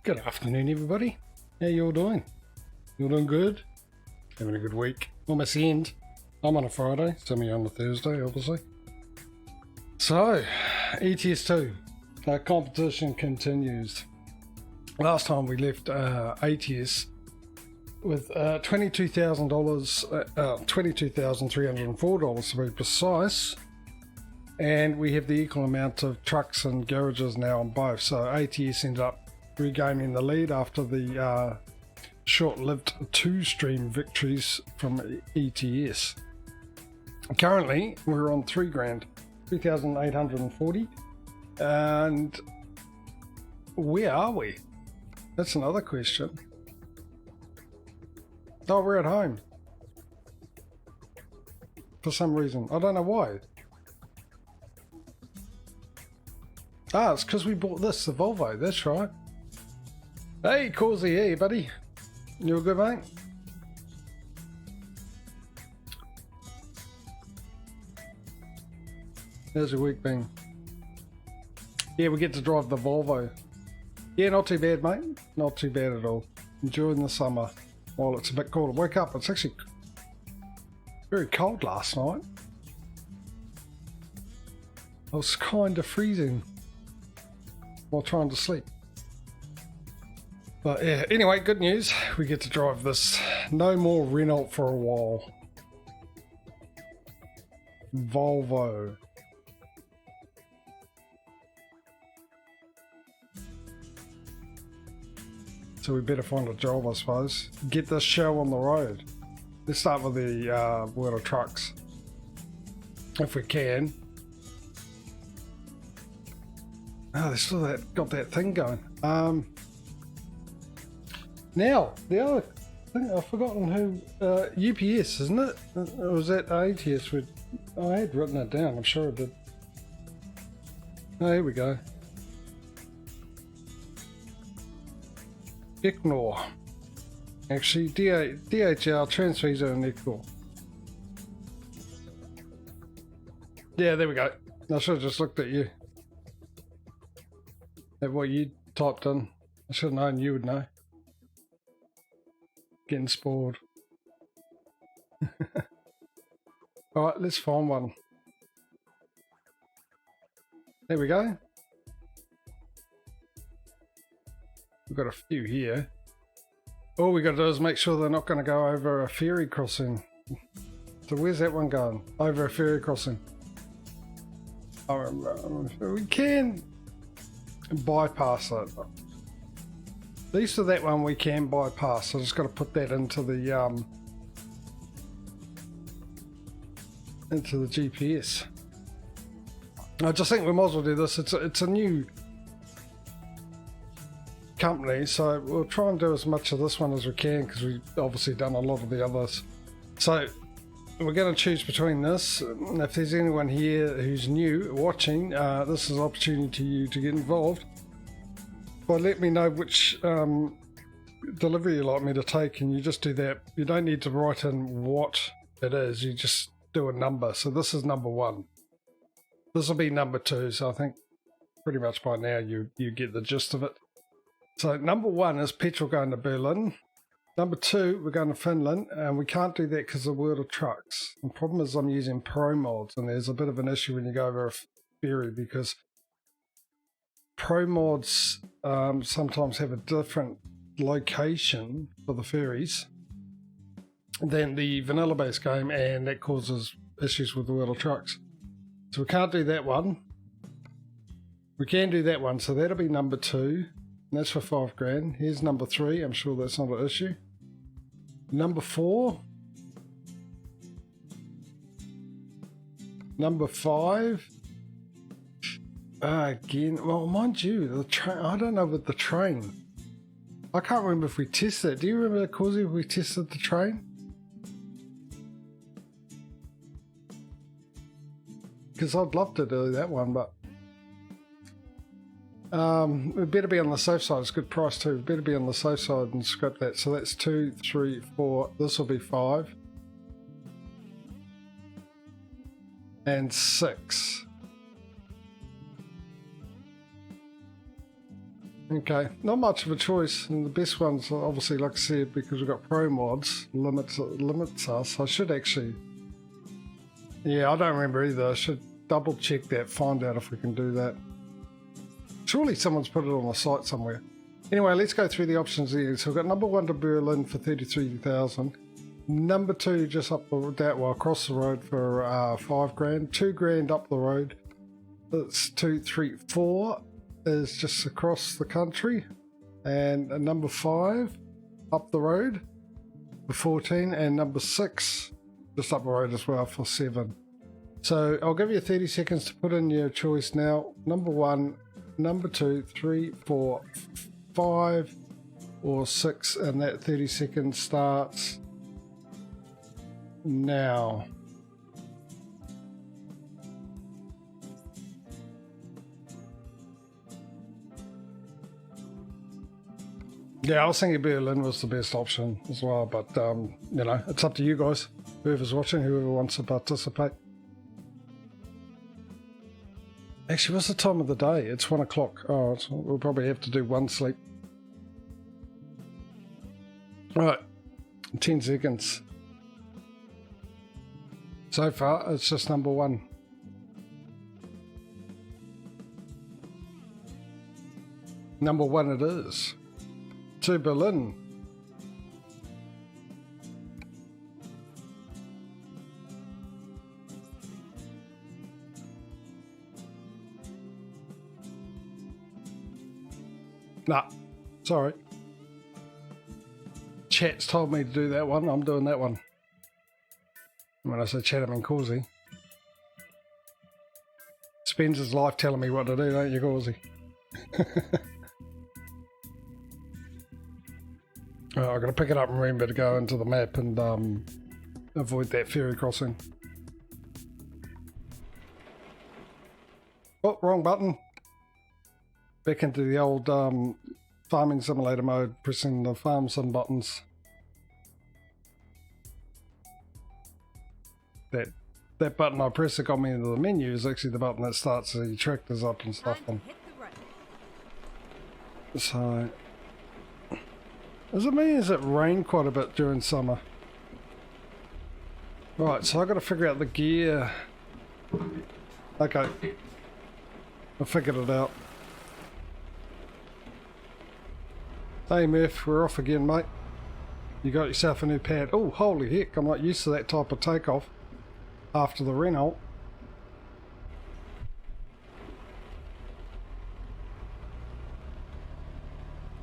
Good afternoon, everybody. How you all doing? You all doing good? Having a good week. Almost the end. I'm on a Friday, some of you on a Thursday, obviously. So, ETS2. Our competition continues. Last time we left ATS with $22,000, $22,304 to be precise. And we have the equal amount of trucks and garages now on both. So ATS ended up regaining the lead after the short-lived two-stream victories from ETS. Currently, we're on $3,840. And where are we? That's another question. Oh, we're at home. For some reason. I don't know why. Ah, it's because we bought this, the Volvo. That's right. Hey, Causey, hey, buddy. You all good, mate? How's your week been? Yeah, we get to drive the Volvo. Yeah, not too bad, mate. Not too bad at all. Enjoying the summer while it's a bit cold. I woke up, it's actually very cold last night. I was kind of freezing while trying to sleep. But yeah, anyway, good news. We get to drive this. No more Renault for a while. Volvo. So we better find a job, I suppose. Get this show on the road. Let's start with the World of Trucks. If we can. Oh, they still got that thing going. Now, the other thing, I've forgotten who, UPS, isn't it? Or was that ATS? I had written it down, I'm sure I did. Oh, here we go. Ignore. Actually, DHL, Transvisa and Ignore. Yeah, there we go. I should have just looked at you. At what you typed in. I should have known you would know. Getting spoiled. Alright, let's find one. There we go. We've got a few here. All we got to do is make sure they're not going to go over a ferry crossing. So where's that one going? Over a ferry crossing. We can bypass it. At least for that one we can bypass. So I just got to put that into the GPS. I just think we might as well do this. It's a new company, so we'll try and do as much of this one as we can because we've obviously done a lot of the others. So we're going to choose between this. If there's anyone here who's new watching, this is an opportunity to you to get involved. But let me know which delivery you'd like me to take, and you just do that. You don't need to write in what it is, you just do a number. So this is number 1. This will be number 2, so I think pretty much by now you get the gist of it. So number 1 is petrol going to Berlin. Number 2, we're going to Finland, and we can't do that because of the World of Trucks. The problem is I'm using Pro Mods, and there's a bit of an issue when you go over a ferry because Pro Mods sometimes have a different location for the ferries than the vanilla based game, and that causes issues with the World of Trucks. So we can't do that one. We can do that one, so that'll be number 2. And that's for $5,000. Here's number 3. I'm sure that's not an issue. Number 4. Number 5. Again, well, mind you, the train. I don't know with the train. I can't remember if we tested it. Do you remember, Causey, if we tested the train? Because I'd love to do that one, but we better be on the safe side. It's a good price too. We better be on the safe side and scrap that. So that's 2, 3, 4. This will be 5 and 6. Okay, not much of a choice, and the best ones are obviously, like I said, because we've got pro mods, limits us. I should actually, yeah, I don't remember either. I should double check that, find out if we can do that. Surely someone's put it on the site somewhere. Anyway, let's go through the options here. So we've got number 1 to Berlin for 33,000. Number 2 just up that way, across the road for 5 grand. 2 grand up the road. That's 2, 3, 4 is just across the country. And number 5 up the road for 14. And number 6 just up the road as well for 7. So I'll give you 30 seconds to put in your choice now. Number 1, number 2, 3, 4, 5 or 6, and that 30 seconds starts now. Yeah, I was thinking Berlin was the best option as well, but you know, it's up to you guys, whoever's watching, whoever wants to participate. Actually, what's the time of the day? It's 1 o'clock. Oh, we'll probably have to do 1 sleep. Right, 10 seconds. So far, it's just number 1. Number 1 it is. To Berlin. Nah, sorry. Chat's told me to do that one. I'm doing that one. When I say chat, I mean Causey. Spends his life telling me what to do, don't you, Causey? Oh, I've got to pick it up and remember to go into the map and avoid that ferry crossing. Oh, wrong button. Back into the old farming simulator mode, pressing the farm sim buttons. That button I pressed that got me into the menu is actually the button that starts the tractors up and stuff. So, does it mean it rained quite a bit during summer? Right, so I've got to figure out the gear. Okay, I figured it out. Hey Murph, we're off again, mate. You got yourself a new pad. Oh, holy heck, I'm not used to that type of takeoff after the Renault.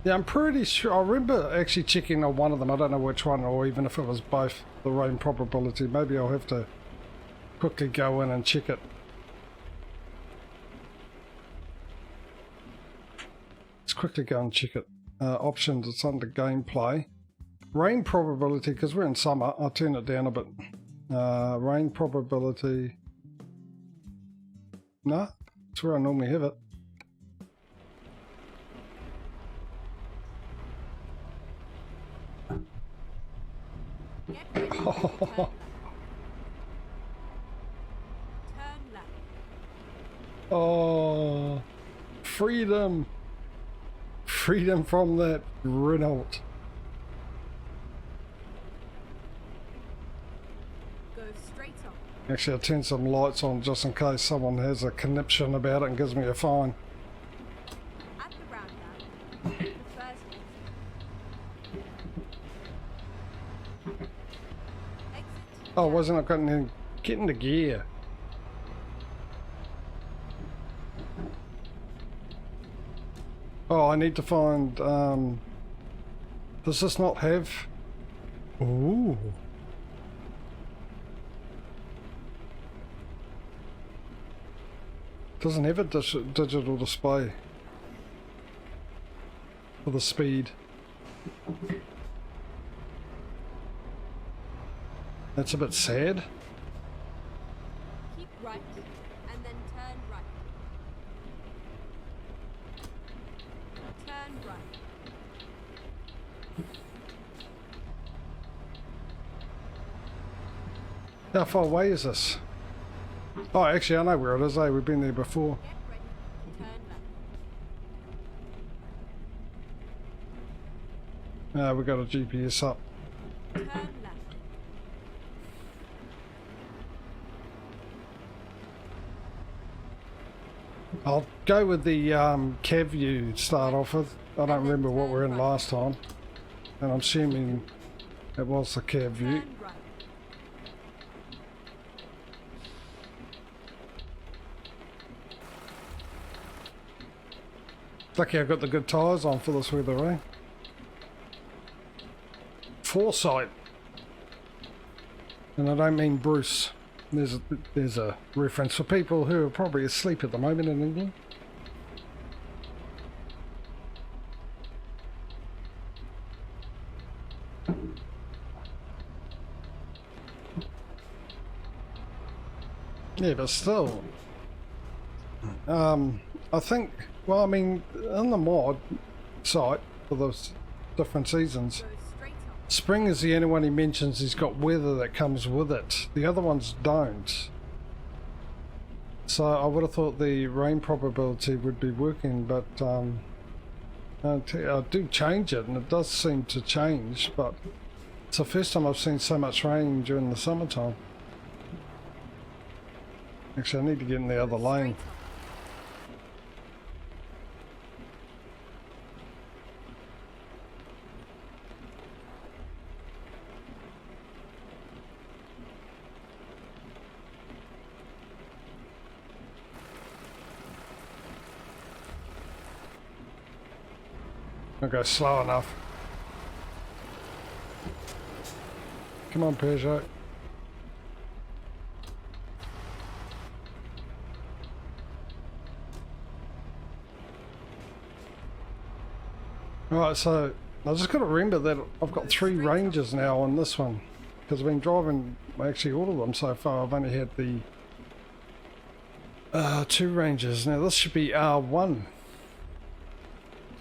Yeah, I'm pretty sure. I remember actually checking on one of them. I don't know which one, or even if it was both, the rain probability. Maybe I'll have to quickly go in and check it. Let's quickly go and check it. Options, it's under gameplay. Rain probability, because we're in summer, I'll turn it down a bit. Rain probability. No, that's where I normally have it. Oh, freedom. Freedom from that Renault. Go straight on. Actually, I'll turn some lights on just in case someone has a conniption about it and gives me a fine. At the roundabout, the first exit. Oh, wasn't I getting the gear? Oh, I need to find, does this not have... Ooh. Doesn't have a digital display for the speed. That's a bit sad. Keep right, and then turn right. Turn right. How far away is this? Oh, actually, I know where it is. We've been there before. Get ready. Turn We got a GPS up. Turn left. I'll go with the cav view to start off with. I don't remember what we're in last time, and I'm assuming it was the cav view. Turn right. Lucky I've got the good tyres on for this weather, eh? Foresight. And I don't mean Bruce. There's a reference for people who are probably asleep at the moment in England. Yeah, but still. I think, well, I mean, in the mod site for those different seasons, Go straight on. spring is the only one he mentions he's got weather that comes with it. The other ones don't. So I would have thought the rain probability would be working, but I do change it, and it does seem to change, but it's the first time I've seen so much rain during the summertime. Actually, I need to get in the other lane. Straight on. I'll go slow enough. Come on, Peugeot. Alright, so I just got to remember that I've got 3 Rangers now on this one, because I've been driving actually all of them so far. I've only had the 2 Rangers. Now this should be R1.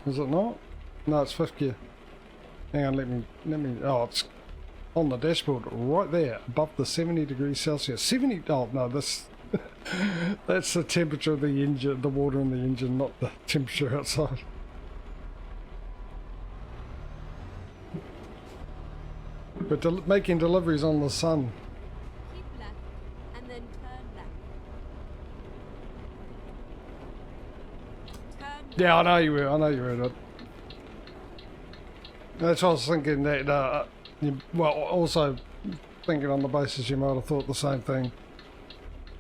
Is it not? No, it's 5th gear. Hang on, let me, oh, it's on the dashboard right there, above the 70 degrees Celsius. 70, oh no, this, that's the temperature of the engine, the water in the engine, not the temperature outside. But making deliveries on the sun. Keep left and then turn left. Turn left. Yeah, I know you were, That. That's what I was thinking, that, well, also thinking on the basis you might have thought the same thing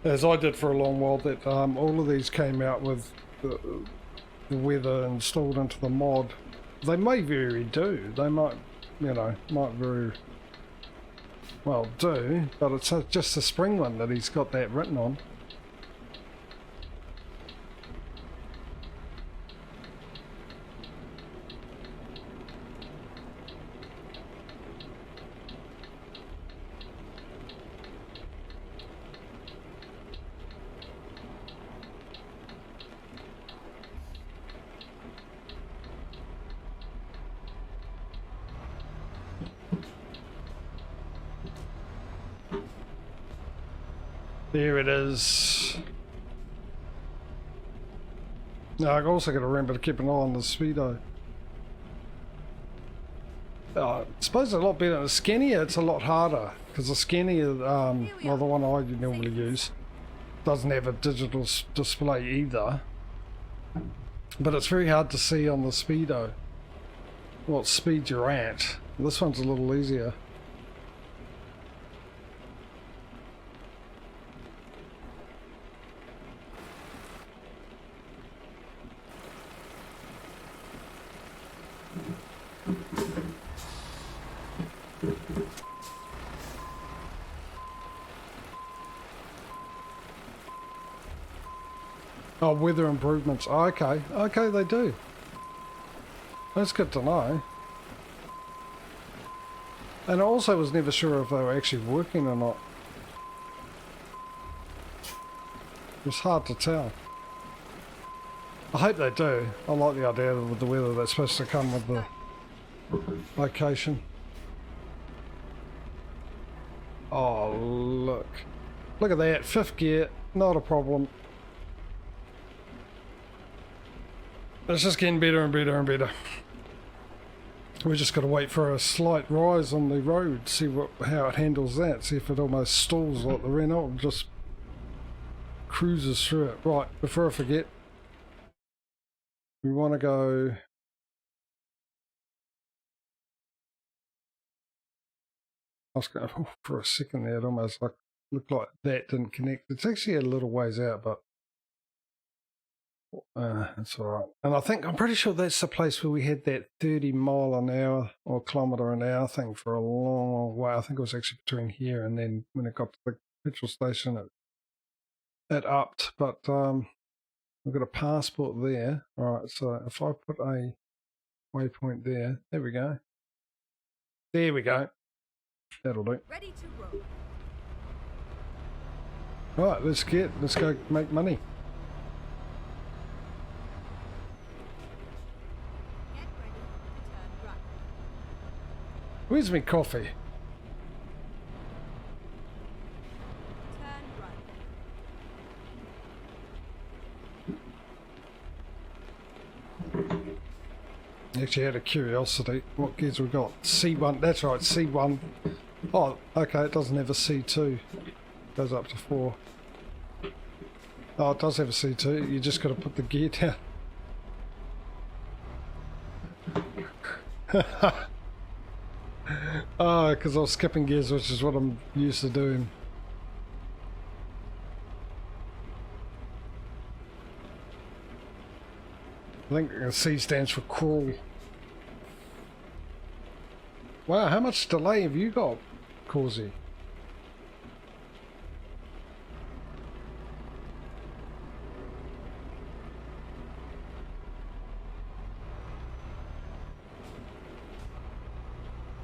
as I did for a long while, that all of these came out with the weather installed into the mod. They may very do, they might, you know, might very well do, but it's just the spring one that he's got that written on. There it is. Now I've also got to remember to keep an eye on the speedo. I suppose a lot better. The skinnier, it's a lot harder, because the skinnier, well, the one I normally use, doesn't have a digital display either. But it's very hard to see on the speedo what speed you're at. This one's a little easier. Oh, weather improvements. Oh, okay. Okay, they do. That's good to know. And I also was never sure if they were actually working or not. It's hard to tell. I hope they do. I like the idea with the weather that's supposed to come with the location. Oh, look. Look at that. 5th gear. Not a problem. It's just getting better and better and better. We just got to wait for a slight rise on the road, see how it handles that, see if it almost stalls like the Renault and just cruises through it. Right, before I forget, we want to go... I was going, oh, for a second there, it almost looked like that didn't connect. It's actually a little ways out, but that's all right. And I'm pretty sure that's the place where we had that 30 mile an hour or kilometre an hour thing for a long, long way. I think it was actually between here and then when it got to the petrol station, it upped. But we've got a passport there. All right, so if I put a waypoint there, there we go. There we go. That'll do. Ready to roll. Right, let's go make money. Get ready to turn right. Where's my coffee? Turn right. Actually, out of curiosity, what gears we got? C1, that's right, C1. Oh, okay, it doesn't have a C2. Goes up to 4. Oh, it does have a C2. You just got to put the gear down. Oh, because I was skipping gears, which is what I'm used to doing. I think C stands for crawl. Wow, how much delay have you got, Causey?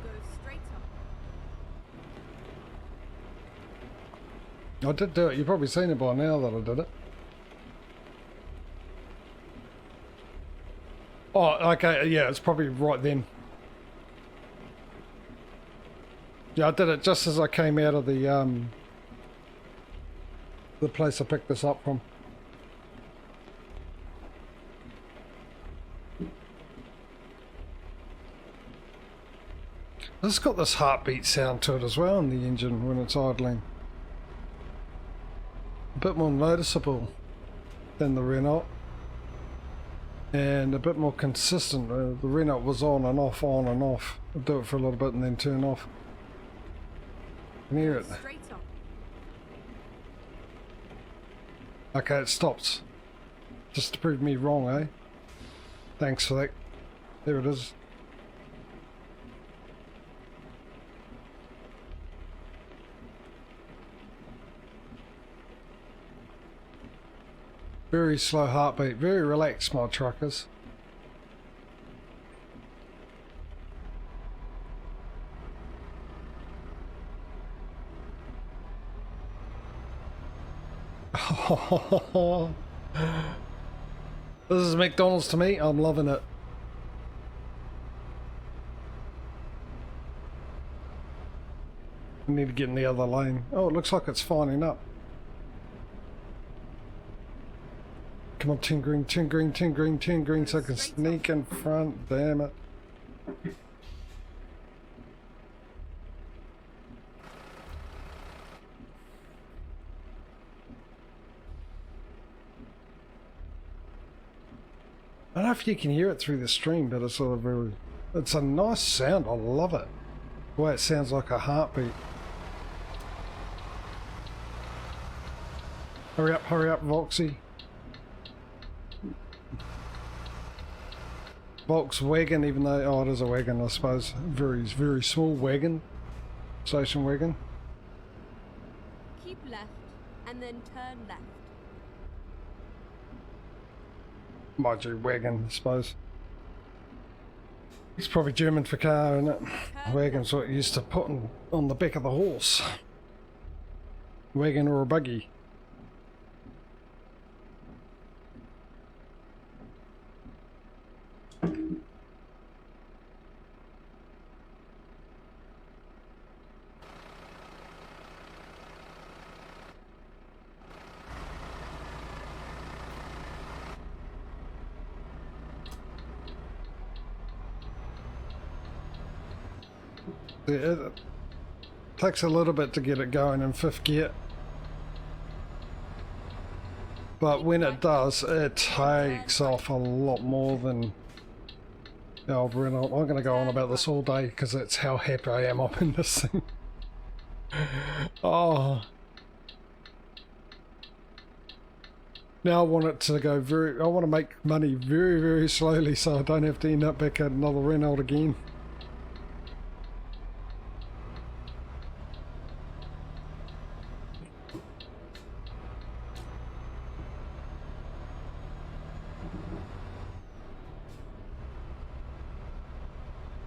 Go straight up. I did do it. You've probably seen it by now that I did it. Oh, okay, yeah, it's probably right then. Yeah, I did it just as I came out of the place I picked this up from. It's got this heartbeat sound to it as well in the engine when it's idling. A bit more noticeable than the Renault. And a bit more consistent. The Renault was on and off, on and off. I'd do it for a little bit and then turn off. Can you hear it? Straight up. Okay, it stops. Just to prove me wrong, eh? Thanks for that. There it is. Very slow heartbeat, very relaxed, my truckers. This is McDonald's to me, I'm loving it. I need to get in the other lane. Oh, it looks like it's fining up. Come on, 10 green, 10 green, 10 green, 10 green, so I can sneak in front. Damn it. I don't know if you can hear it through the stream, but it's sort of very... It's a nice sound, I love it. The way it sounds like a heartbeat. Hurry up, Voxy. Volkswagen, even though, oh, it is a wagon, I suppose. Very, very small wagon. Station wagon. Keep left and then turn left. Mind you, wagon, I suppose. It's probably German for car, isn't it? Wagon's what you used to put on the back of the horse. Wagon or a buggy. It takes a little bit to get it going in 5th gear. But when it does, it takes off a lot more than the old Renault. I'm going to go on about this all day because that's how happy I am up in this thing. Oh. Now I want it to go I want to make money very, very slowly so I don't have to end up back at another Renault again.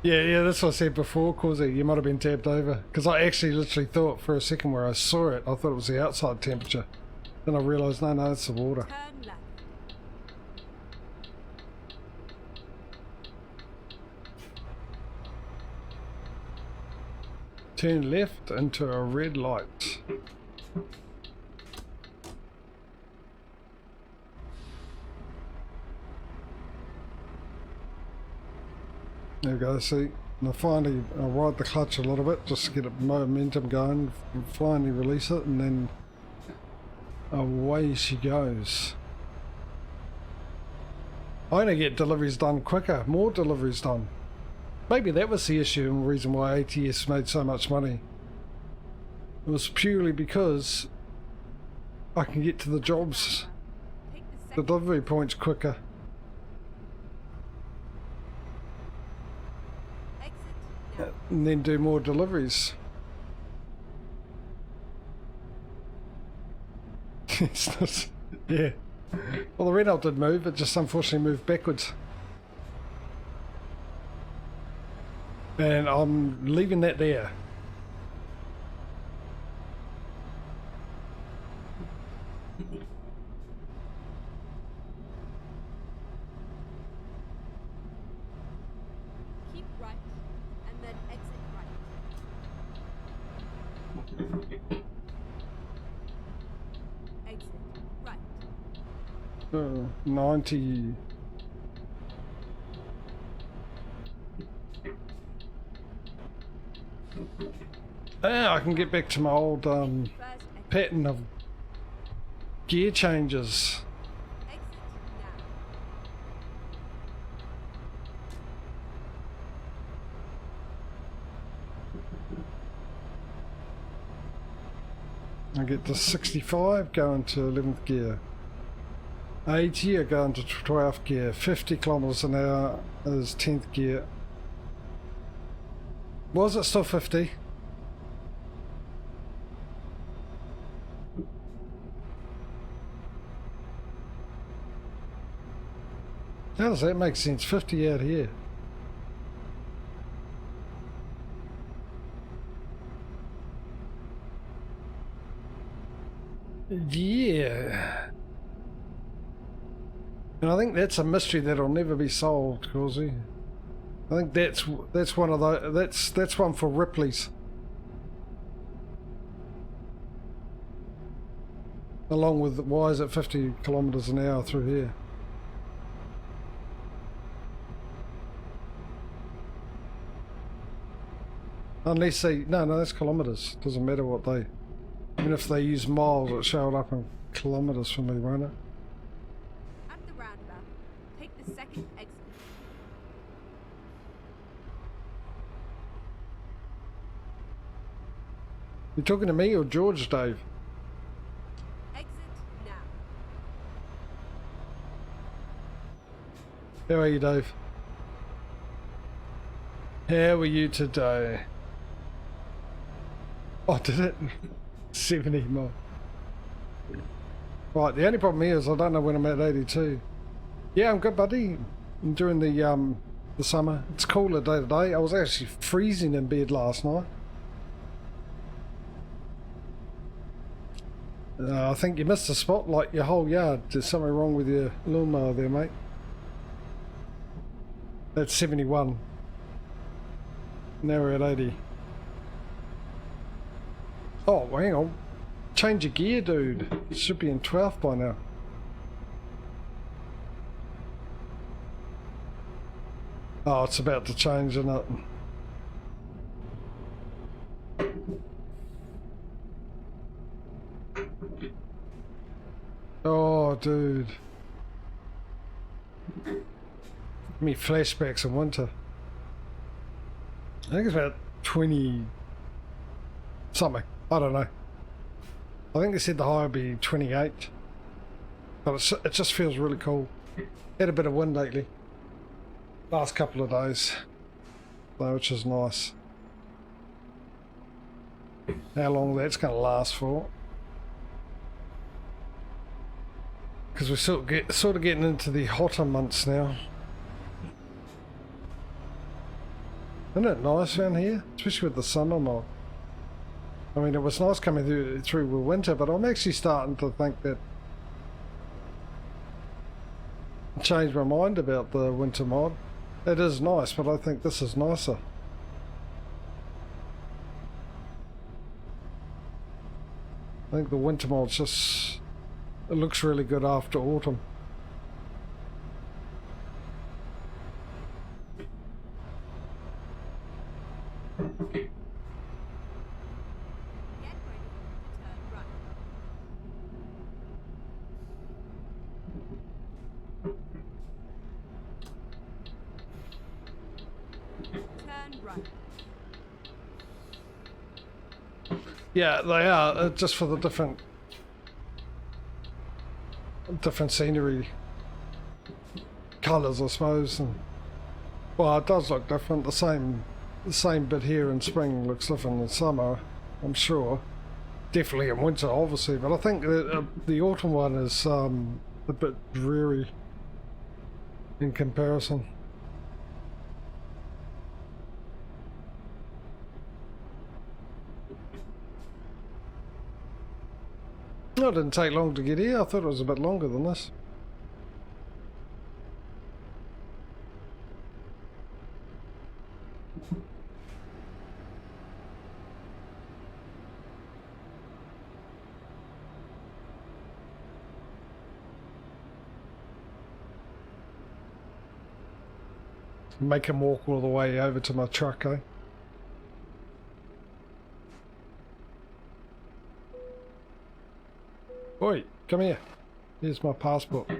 Yeah, that's what I said before, Causey. You might have been tapped over. Because I actually literally thought for a second where I saw it, I thought it was the outside temperature. Then I realised, no, it's the water. Turn left. Turn left into a red light. There we go, see, and I finally ride the clutch a little bit just to get the momentum going, finally release it, and then away she goes. I want to get deliveries done quicker, more deliveries done. Maybe that was the issue and the reason why ATS made so much money. It was purely because I can get to the jobs, the delivery points quicker. And then do more deliveries. It's not, yeah. Well, the Renault did move, it just unfortunately moved backwards. And I'm leaving that there. Keep right, and then exit right. Exit right. 90. I can get back to my old pattern of gear changes. Exit now. I get to 65, go into 11th gear. 80, I go into 12th gear. 50 kilometers an hour is 10th gear. Was it still 50? How does that make sense? 50 out here. Yeah. And I think that's a mystery that'll never be solved, Causey. I think that's one of the that's one for Ripley's. Along with why is it 50 kilometers an hour through here? Unless they no, that's kilometers. Doesn't matter what they. Even if they use miles, it showed up in kilometers for me, won't it? At the roundabout, take the second exit. You talking to me or George, Dave? Exit now. How are you, Dave? How are you today? Oh, did it? 70 more. Right, the only problem here is I don't know when I'm at 82. Yeah, I'm good, buddy. During the summer, it's cooler day to day. I was actually freezing in bed last night. I think you missed a spot, like your whole yard. There's something wrong with your lawnmower there, mate. That's 71. Now we're at 80. Oh, well, hang on. Change your gear, dude. It should be in 12th by now. Oh, it's about to change, isn't it? Oh, dude. Me flashbacks in winter. I think it's about 20 something. I don't know. I think they said the high would be 28. But it just feels really cool. Had a bit of wind lately. Last couple of days. Though, which is nice. How long that's going to last for. Because we're sort of getting into the hotter months now. Isn't it nice down here? Especially with the sun or not. I mean, it was nice coming through with winter, but I'm actually starting to think that I changed my mind about the winter mod. It is nice, but I think this is nicer. I think the winter mod's just... it looks really good after autumn. Yeah, they are, just for the different scenery colours, I suppose. And well, it does look different. The same bit here in spring looks different in summer, I'm sure. Definitely in winter, obviously. But I think the autumn one is a bit dreary in comparison. No, it didn't take long to get here. I thought it was a bit longer than this. Make him walk all the way over to my truck, eh? Oi, come here. Here's my passport.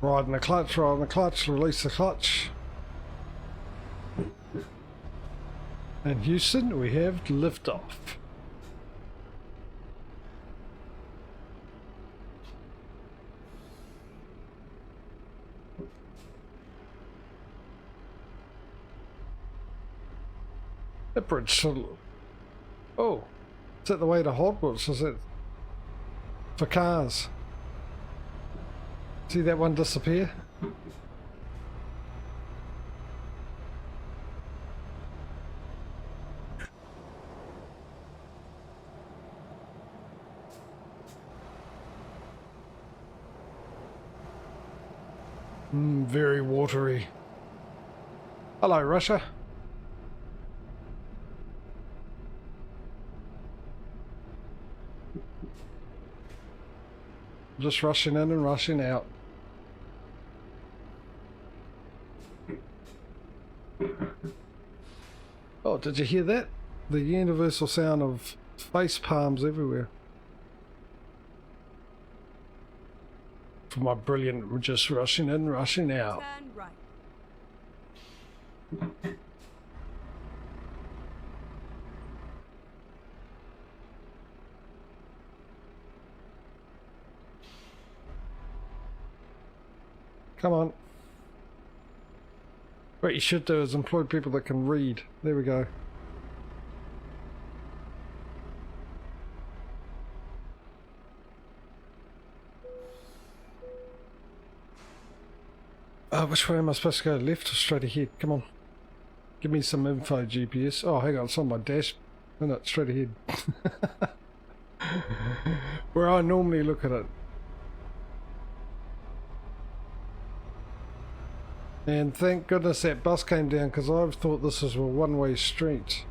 Riding the clutch, release the clutch. And Houston, we have liftoff. That bridge. Oh, is that the way to Hogwarts? Is it for cars? See that one disappear? Very watery. Hello, Russia. Just rushing in and rushing out. Oh, did you hear that? The universal sound of face palms everywhere. For my brilliant, we're just rushing in, rushing out. Turn right. Come on. What you should do is employ people that can read. There we go. Which way am I supposed to go? Left or straight ahead? Come on. Give me some info, GPS. Oh, hang on, it's on my dash. No, straight ahead. Where I normally look at it. And thank goodness that bus came down, because I thought this was a one-way street.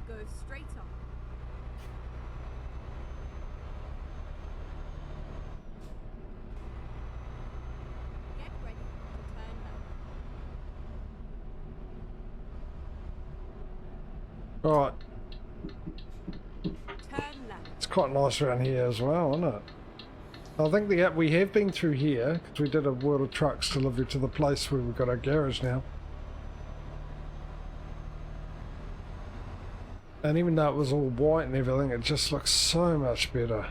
Go straight on. Right, Turn left. it's quite nice around here as well, isn't it? I think we have been through here because we did a World of Trucks delivery to the place where we've got our garage now. And even though it was all white and everything, it just looks so much better.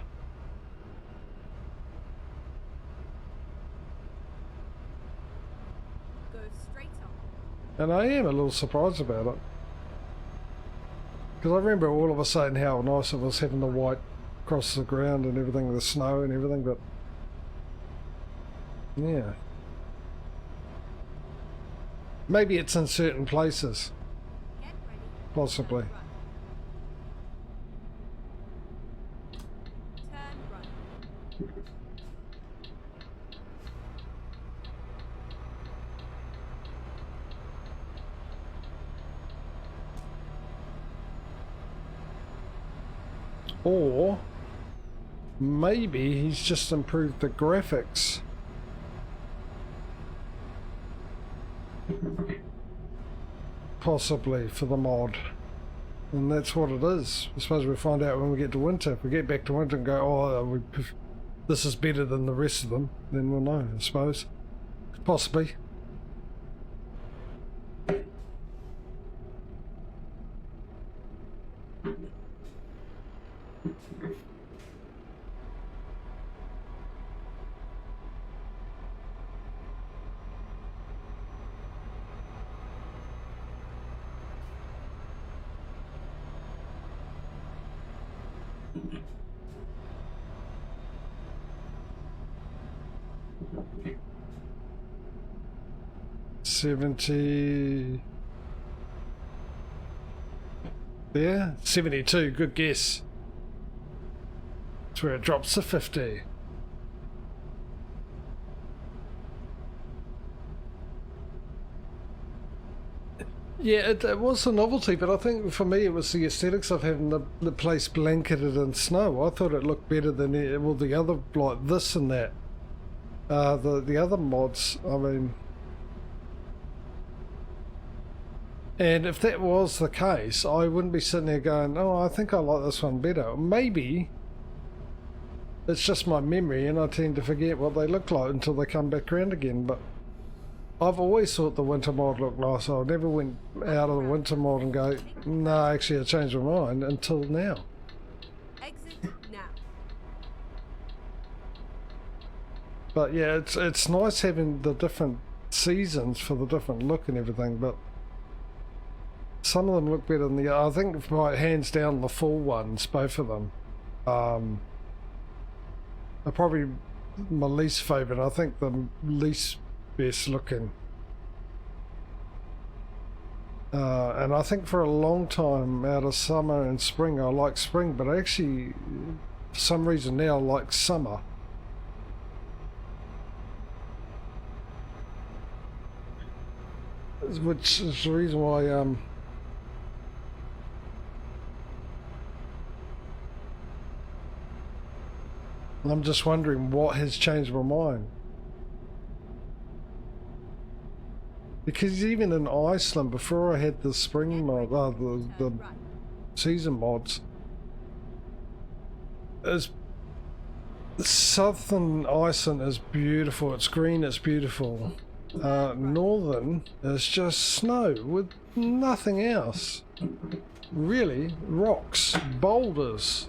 Go straight on. And I am a little surprised about it. Because I remember all of us saying how nice it was having the white across the ground and everything, the snow and everything, but yeah. Maybe it's in certain places, Get ready. possibly. Turn right. Or maybe he's just improved the graphics. Possibly for the mod. And that's what it is. I suppose we'll find out when we get to winter. If we get back to winter and go, oh, this is better than the rest of them, then we'll know, I suppose. Possibly. $70. Yeah, 72. Good guess. That's where it drops to 50. Yeah, it was a novelty, but I think for me it was the aesthetics of having the place blanketed in snow. I thought it looked better than well, the other, like this and that. The other mods, I mean. And if that was the case, I wouldn't be sitting there going, oh, I think I like this one better. Maybe it's just my memory and I tend to forget what they look like until they come back around again. But I've always thought the winter mod looked nice. I never went out of the winter mod and go, no, actually I changed my mind until now. Exit now. But yeah, it's nice having the different seasons for the different look and everything, but some of them look better than the other. I think my hands down the fall ones, both of them, are probably my least favourite. I think the least best looking. And I think for a long time out of summer and spring I like spring, but actually for some reason now I like summer. Which is the reason why I'm just wondering what has changed my mind. Because even in Iceland, before I had the spring mod, the season mods, southern Iceland is beautiful. It's green. It's beautiful. Northern is just snow with nothing else. Really, rocks, boulders.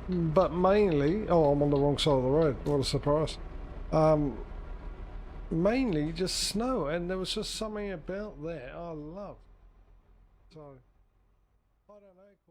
But mainly, oh, I'm on the wrong side of the road. What a surprise. Mainly just snow, and there was just something about that I loved. So, I don't know.